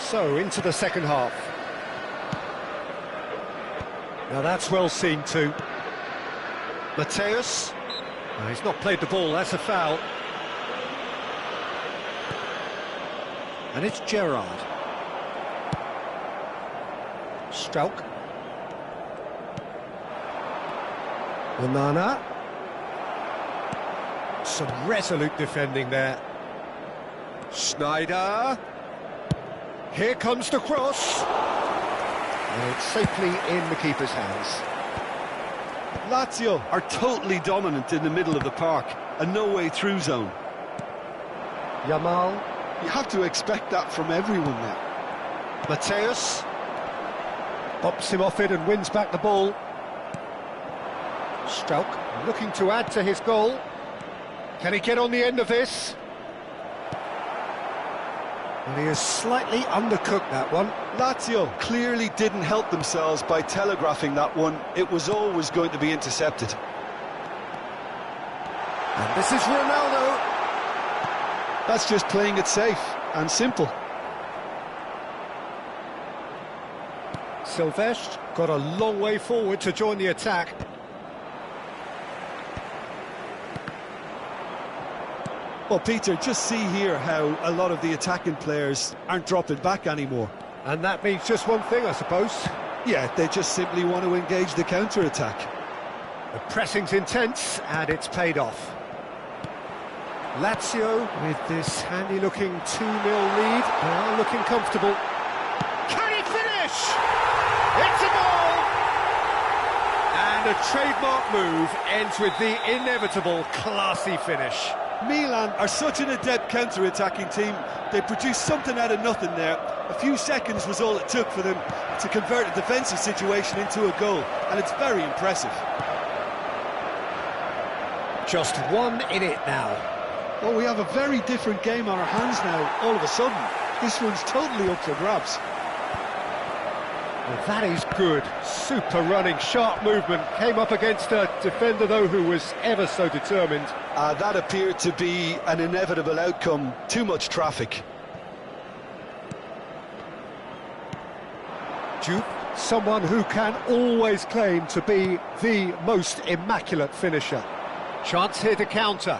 So, into the second half. Now that's well seen too. Mateus. He's not played the ball, that's a foul. And it's Gerrard. Strauch. Onana. Some resolute defending there. Schneider. Here comes the cross. And it's safely in the keeper's hands. Lazio are totally dominant in the middle of the park, a no-way-through zone. Yamal. You have to expect that from everyone now. Mateus. Bops him off it and wins back the ball. Strauch looking to add to his goal. Can he get on the end of this? And he has slightly undercooked that one. Lazio clearly didn't help themselves by telegraphing that one. It was always going to be intercepted. And this is Ronaldo. That's just playing it safe and simple. Silvestre got a long way forward to join the attack. Well, Peter, just see here how a lot of the attacking players aren't dropping back anymore. And that means just one thing, I suppose. Yeah, they just simply want to engage the counter-attack. The pressing's intense, and it's paid off. Lazio, with this handy-looking 2-0 lead, they are looking comfortable. Can he finish? It's a goal! And a trademark move ends with the inevitable classy finish. Milan are such an adept counter-attacking team. They produced something out of nothing there. A few seconds was all it took for them to convert a defensive situation into a goal, and it's very impressive. Just 1 in it now. Well, we have a very different game on our hands now, all of a sudden. This one's totally up for grabs. Well, that is good. Super running, sharp movement. Came up against a defender, though, who was ever so determined. That appeared to be an inevitable outcome. Too much traffic. Juve, someone who can always claim to be the most immaculate finisher. Chance here to counter.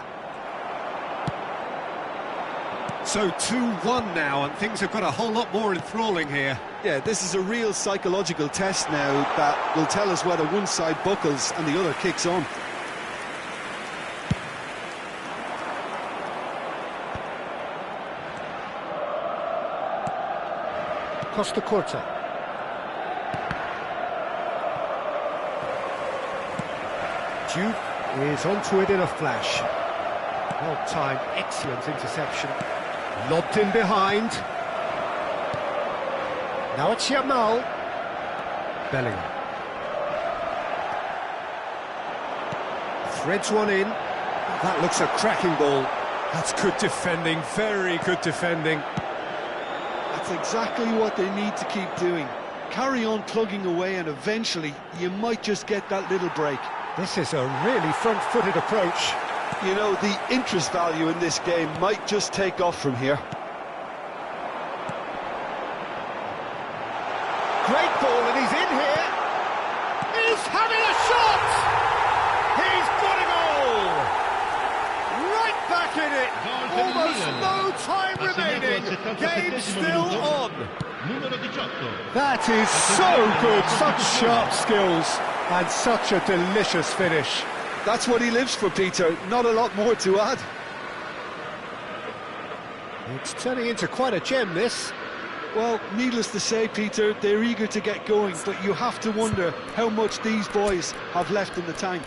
So 2-1 now, and things have got a whole lot more enthralling here. Yeah, this is a real psychological test now that will tell us whether one side buckles and the other kicks on. Costa Corta. Juve is onto it in a flash. Well-timed, excellent interception. Lobbed in behind. Now it's Yamal. Bellingham. Threads one in. That looks a cracking ball. That's good defending, very good defending. That's exactly what they need to keep doing. Carry on plugging away and eventually you might just get that little break. This is a really front-footed approach. You know, the interest value in this game might just take off from here. Great ball, and he's in here. He's having a shot! He's got a goal! Right back in it! Almost no time remaining. Game still on. That is so good. Such sharp skills and such a delicious finish. That's what he lives for, Peter. Not a lot more to add. It's turning into quite a gem, this. Well, needless to say, Peter, they're eager to get going, but you have to wonder how much these boys have left in the tank.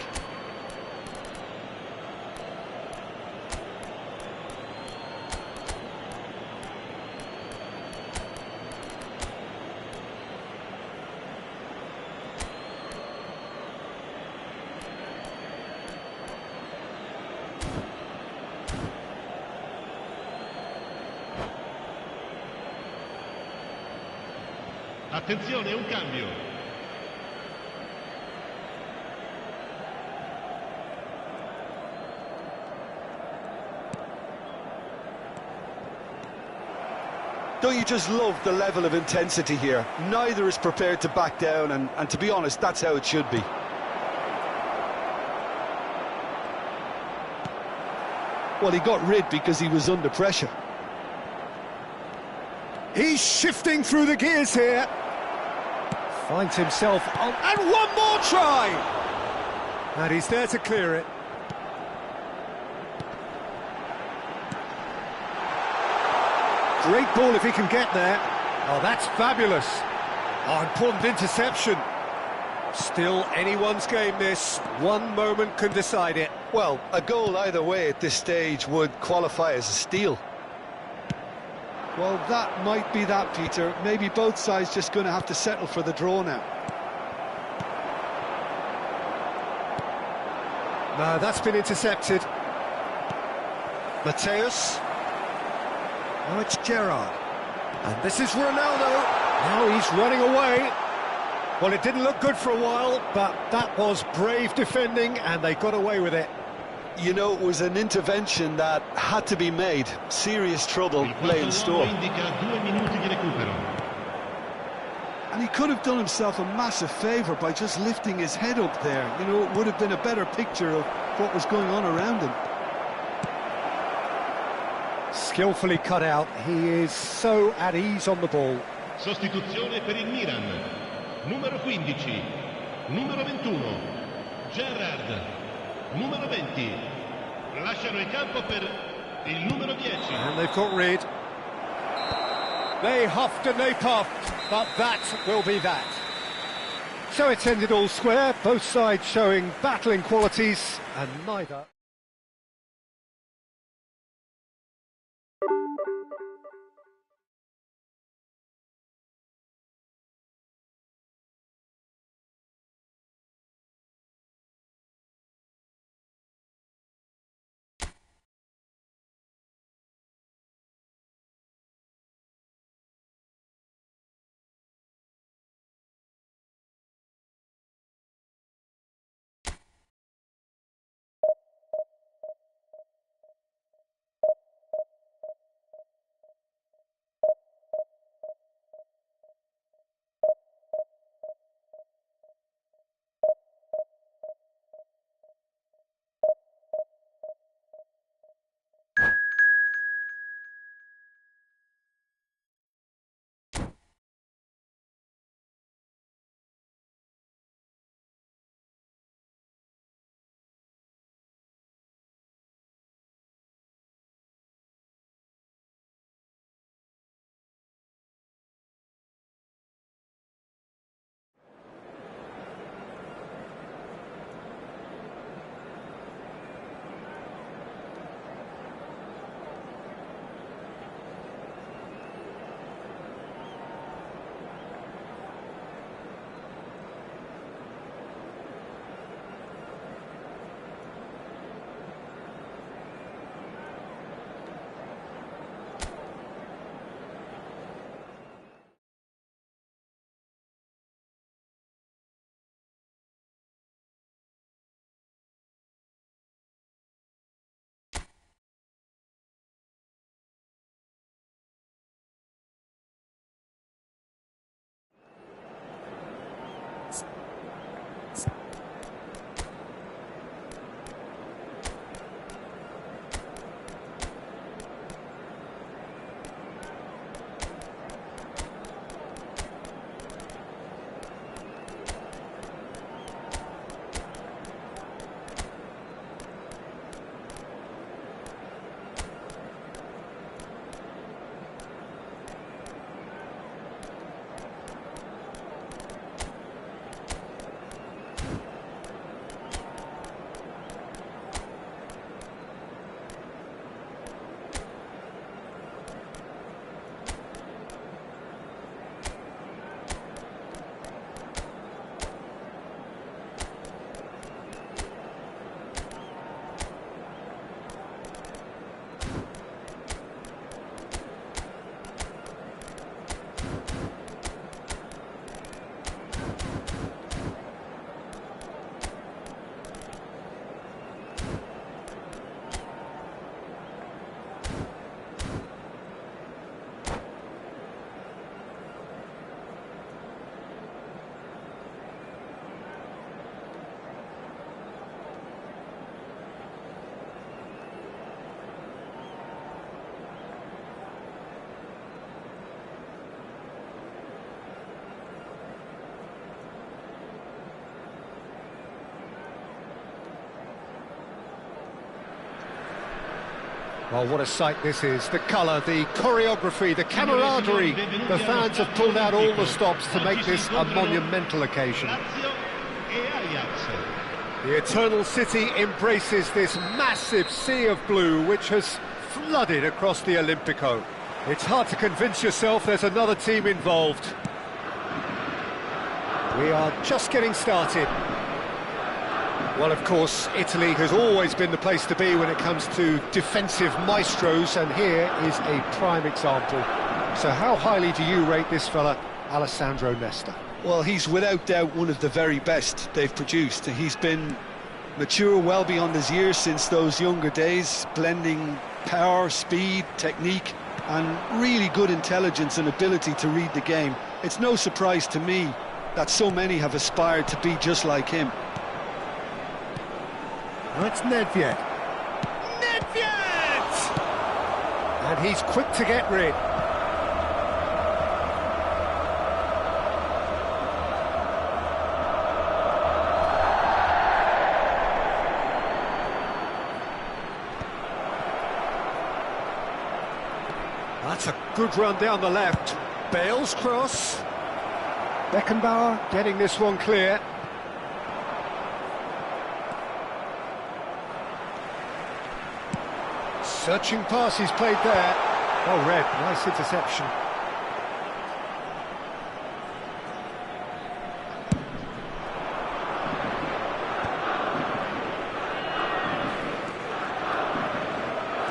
Attenzione, un cambio. Don't you just love the level of intensity here? Neither is prepared to back down, and to be honest, that's how it should be. Well, he got rid because he was under pressure. He's shifting through the gears here. Finds himself on... And one more try! And he's there to clear it. Great ball if he can get there. Oh, that's fabulous. Oh, important interception. Still anyone's game, this. One moment can decide it. Well, a goal either way at this stage would qualify as a steal. Well, that might be that, Peter. Maybe both sides just going to have to settle for the draw now. No, that's been intercepted. Mateus. Now it's Gerrard. And this is Ronaldo. Now he's running away. Well, it didn't look good for a while, but that was brave defending, and they got away with it. You know, it was an intervention that had to be made. Serious trouble lay in store. And he could have done himself a massive favour by just lifting his head up there. You know, it would have been a better picture of what was going on around him. Skillfully cut out. He is so at ease on the ball. Sostituzione per il Milan. Numero 15. Numero 21. Gerrard. Numero 20. Lasciano il campo per il numero 10. And they've got rid. They huffed and they puffed, but that will be that. So it's ended all square, both sides showing battling qualities, and neither... Well, what a sight this is. The colour, the choreography, the camaraderie. The fans have pulled out all the stops to make this a monumental occasion. The Eternal City embraces this massive sea of blue which has flooded across the Olimpico. It's hard to convince yourself there's another team involved. We are just getting started. Well, of course, Italy has always been the place to be when it comes to defensive maestros, and here is a prime example. So how highly do you rate this fella, Alessandro Nesta? Well, he's without doubt one of the very best they've produced. He's been mature well beyond his years since those younger days, blending power, speed, technique, and really good intelligence and ability to read the game. It's no surprise to me that so many have aspired to be just like him. Now it's Nedved. Nedved! And he's quick to get rid. That's a good run down the left. Bale's cross. Beckenbauer getting this one clear. Searching pass he's played there. Well read, nice interception.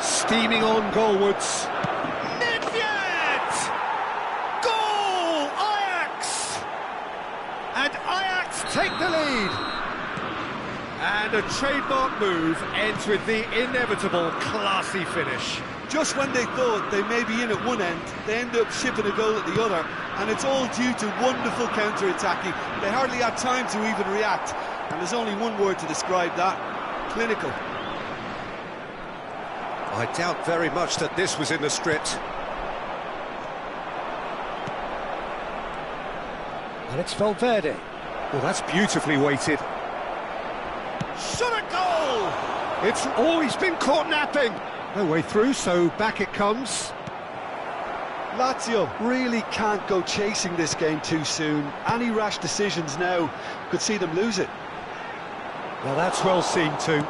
Steaming on goalwards. Nedved! Goal! Ajax! And Ajax take the lead. And a trademark move ends with the inevitable classy finish. Just when they thought they may be in at one end, they end up shipping a goal at the other, and it's all due to wonderful counter-attacking. They hardly had time to even react, and there's only one word to describe that: clinical. I doubt very much that this was in the script. And it's Valverde. Well, that's beautifully weighted. Shot a goal! It's always been caught napping. No way through, so back it comes. Lazio really can't go chasing this game too soon. Any rash decisions now could see them lose it. Well, that's well seen too.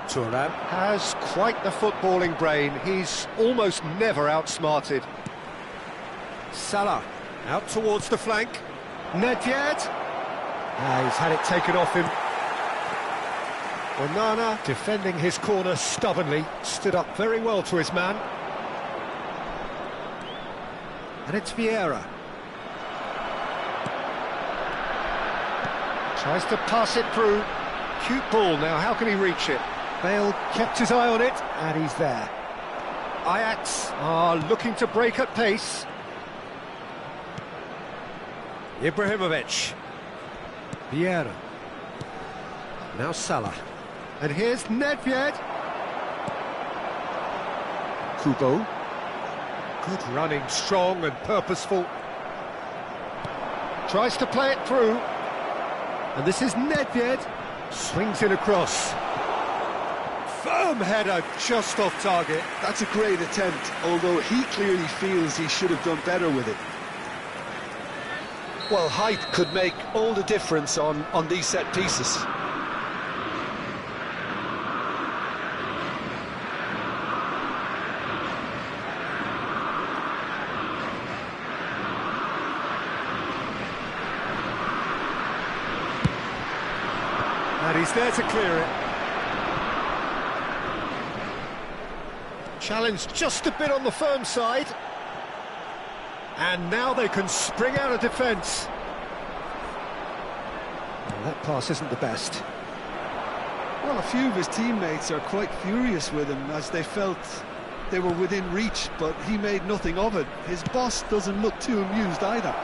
Thuram has quite the footballing brain. He's almost never outsmarted. Salah out towards the flank. Nedved. He's had it taken off him. Onana defending his corner stubbornly, stood up very well to his man. And it's Vieira. Tries to pass it through. Cute ball now, how can he reach it? Bale kept his eye on it, and he's there. Ajax are looking to break at pace. Ibrahimovic. Vieira. Now Salah. And here's Nedved. Kubo. Good running, strong and purposeful. Tries to play it through. And this is Nedved. Swings it across. Firm header, just off target. That's a great attempt, although he clearly feels he should have done better with it. Well, height could make all the difference on these set pieces. And he's there to clear it. Challenge just a bit on the firm side. And now they can spring out of defence. Well, that pass isn't the best. Well, a few of his teammates are quite furious with him as they felt they were within reach, but he made nothing of it. His boss doesn't look too amused either.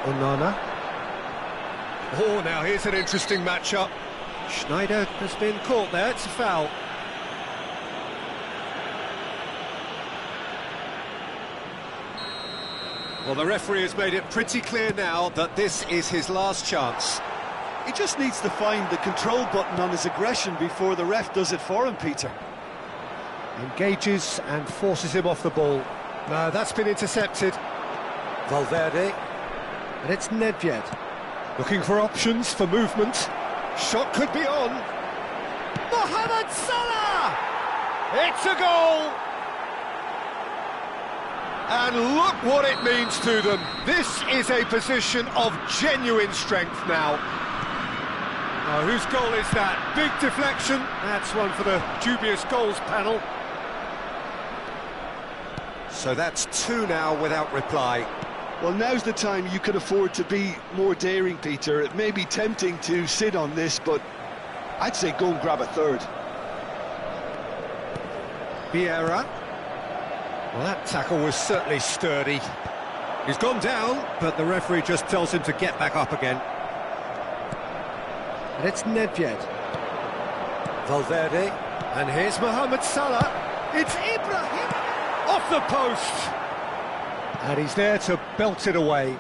Onana. Oh, now here's an interesting matchup. Schneider has been caught there, it's a foul. Well, the referee has made it pretty clear now that this is his last chance. He just needs to find the control button on his aggression before the ref does it for him, Peter. Engages and forces him off the ball. No, that's been intercepted. Valverde. And it's Nedved. Looking for options for movement. Shot could be on. Mohamed Salah! It's a goal! And look what it means to them. This is a position of genuine strength now. Now, whose goal is that? Big deflection. That's one for the dubious goals panel. So that's 2 now without reply. Well, now's the time you can afford to be more daring, Peter. It may be tempting to sit on this, but I'd say go and grab a third. Vieira. Well, that tackle was certainly sturdy. He's gone down, but the referee just tells him to get back up again. And it's Nedved. Valverde. And here's Mohamed Salah. It's Ibrahim off the post. And he's there to belt it away.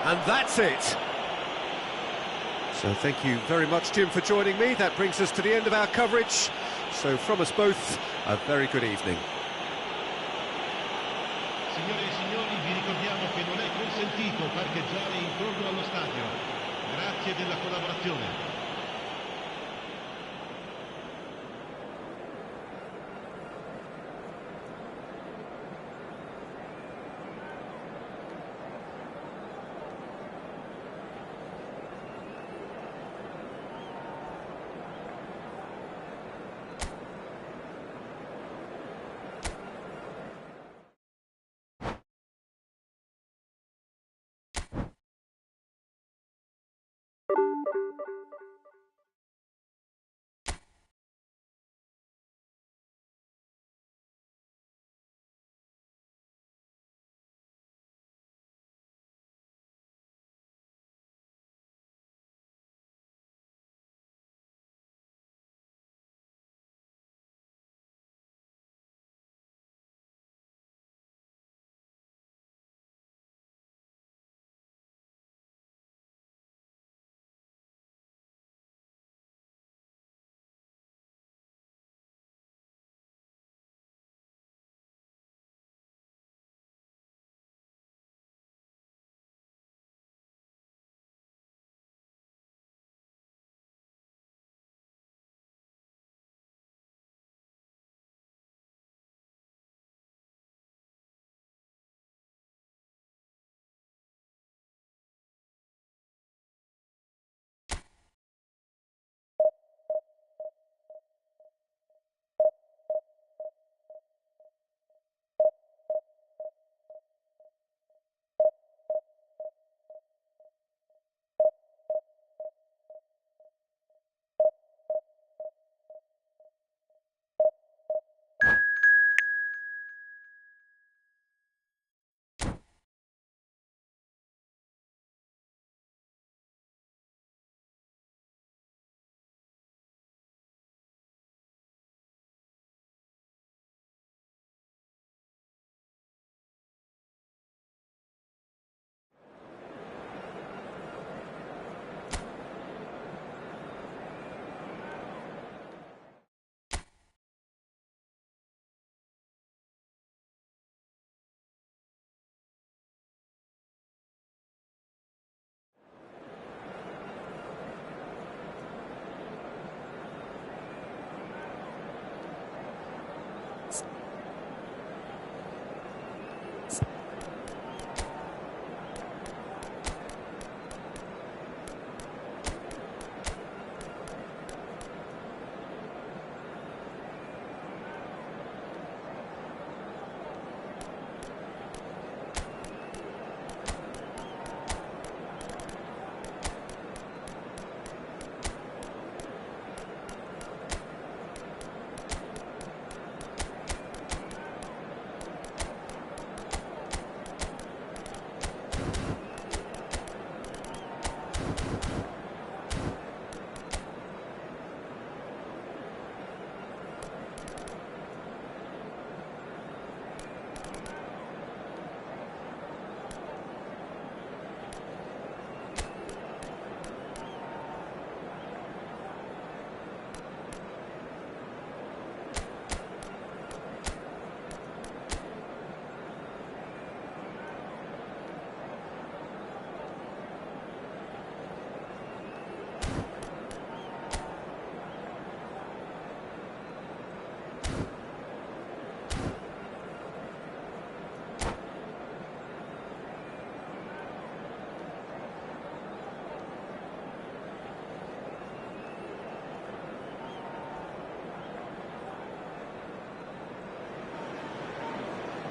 And that's it. So thank you very much, Jim, for joining me. That brings us to the end of our coverage. So from us both, a very good evening. Signore e signori, vi ricordiamo che non è consentito parcheggiare intorno allo stadio. Grazie della collaborazione.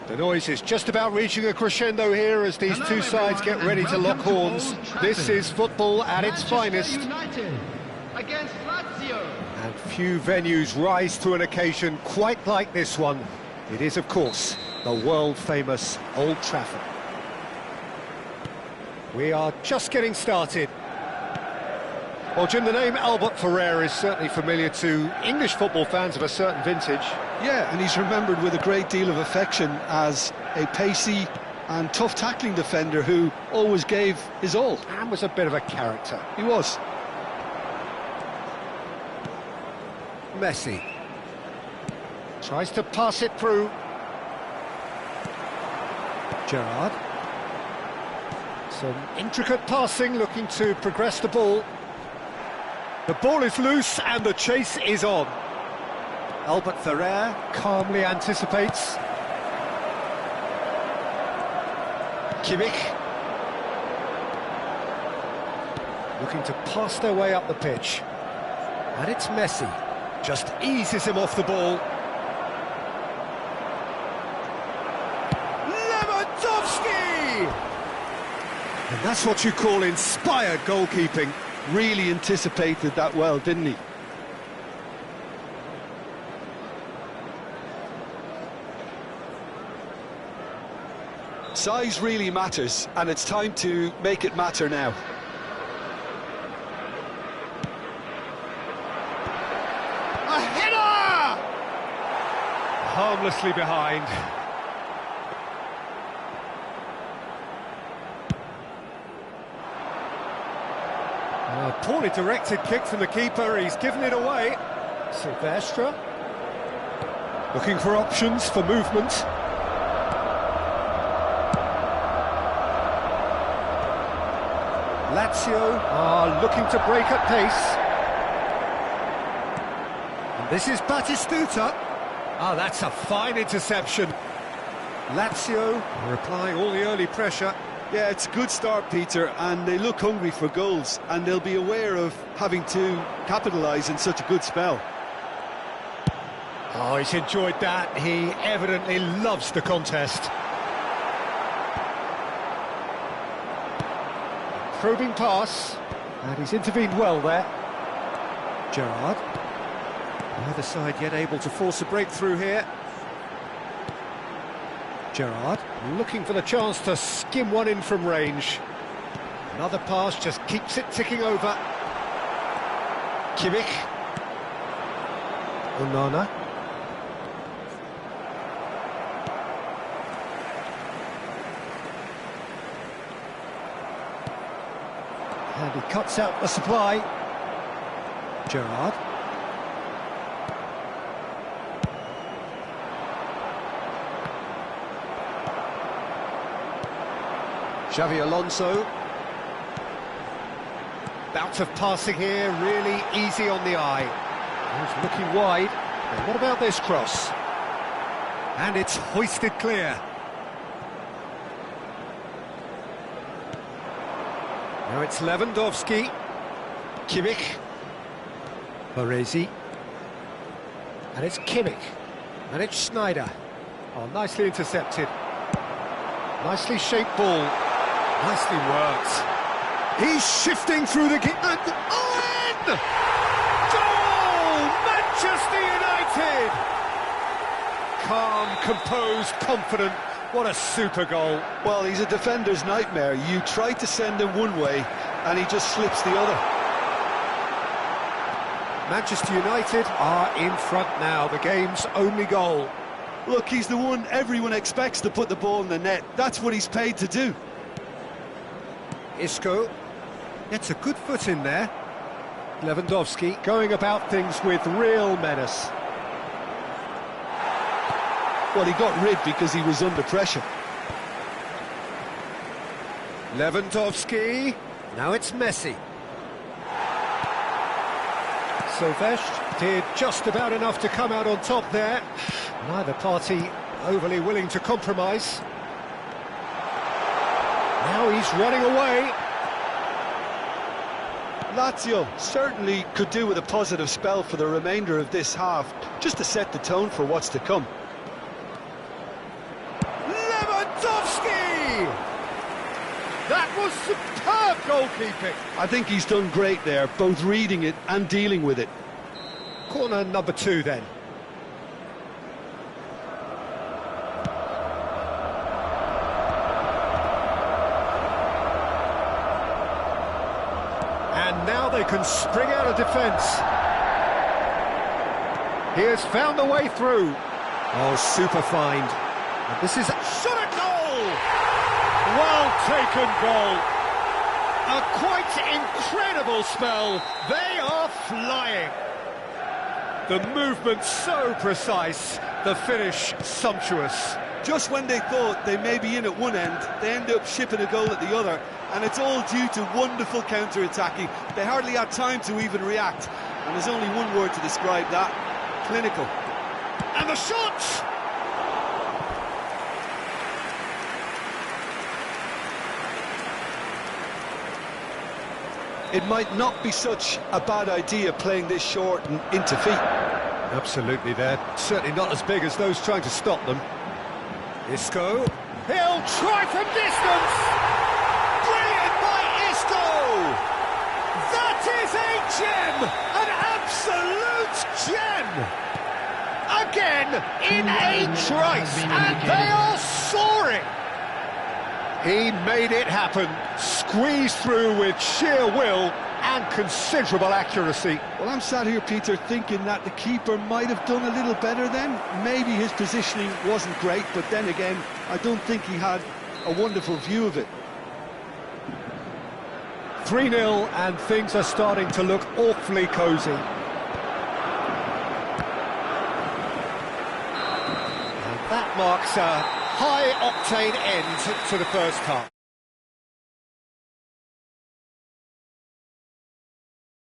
The noise is just about reaching a crescendo here as these two sides get ready to lock horns. This is football at its finest. Against Lazio. And few venues rise to an occasion quite like this one. It is, of course, the world-famous Old Trafford. We are just getting started. Well, Jim, the name Albert Ferrer is certainly familiar to English football fans of a certain vintage. Yeah, and he's remembered with a great deal of affection as a pacey and tough tackling defender who always gave his all. And was a bit of a character. He was. Messi tries to pass it through. Gerrard. Some intricate passing, looking to progress the ball. The ball is loose and the chase is on. Albert Ferrer calmly anticipates. Kimmich. Looking to pass their way up the pitch. And it's Messi. Just eases him off the ball. Lewandowski! And that's what you call inspired goalkeeping. Really anticipated that well, didn't he? Size really matters, and it's time to make it matter now. A header! Harmlessly behind. A poorly directed kick from the keeper, he's given it away. Silvestre. Looking for options for movement. Lazio are looking to break at pace. And this is Batistuta. Ah, that's a fine interception. Lazio are applying all the early pressure. Yeah, it's a good start, Peter, and they look hungry for goals, and they'll be aware of having to capitalise in such a good spell. Oh, he's enjoyed that. He evidently loves the contest. Probing pass, and he's intervened well there. Gerrard. Neither side yet able to force a breakthrough here. Gerrard looking for the chance to skim one in from range. Another pass just keeps it ticking over. Kimmich. Onana. And he cuts out the supply. Gerrard. Xavi Alonso. Bout of passing here, really easy on the eye. He's looking wide. And what about this cross? And it's hoisted clear. Now it's Lewandowski. Kimmich. Baresi. And it's Kimmich. And it's Schneider. Oh, nicely intercepted. Nicely shaped ball. Nicely worked. He's shifting through the... And Owen! Goal! Manchester United! Calm, composed, confident. What a super goal. Well, he's a defender's nightmare. You try to send him one way, and he just slips the other. Manchester United are in front now. The game's only goal. Look, he's the one everyone expects to put the ball in the net. That's what he's paid to do. Isco gets a good foot in there. Lewandowski going about things with real menace. Well, he got rid because he was under pressure. Lewandowski. Now it's Messi. Silvestre did just about enough to come out on top there. Neither party overly willing to compromise. Now he's running away. Lazio certainly could do with a positive spell for the remainder of this half, just to set the tone for what's to come. That was superb goalkeeping. I think he's done great there, both reading it and dealing with it. Corner number 2 then. And now they can spring out of defence. He has found a way through. Oh, super find. And this is a shot at goal! Well taken goal. A quite incredible spell. They are flying. The movement so precise, the finish sumptuous. Just when they thought they may be in at one end, they end up shipping a goal at the other, and it's all due to wonderful counter-attacking. They hardly had time to even react, and there's only one word to describe that: clinical. And the shot! It might not be such a bad idea playing this short and into feet. Absolutely, they're certainly not as big as those trying to stop them. Isco, he'll try from distance! Brilliant by Isco! That is a gem! An absolute gem! Again, in a trice, and they are soaring! He made it happen, squeezed through with sheer will and considerable accuracy. Well, I'm sat here, Peter, thinking that the keeper might have done a little better then. Maybe his positioning wasn't great, but then again, I don't think he had a wonderful view of it. 3-0, and things are starting to look awfully cosy. And that marks a high-octane end to the first half.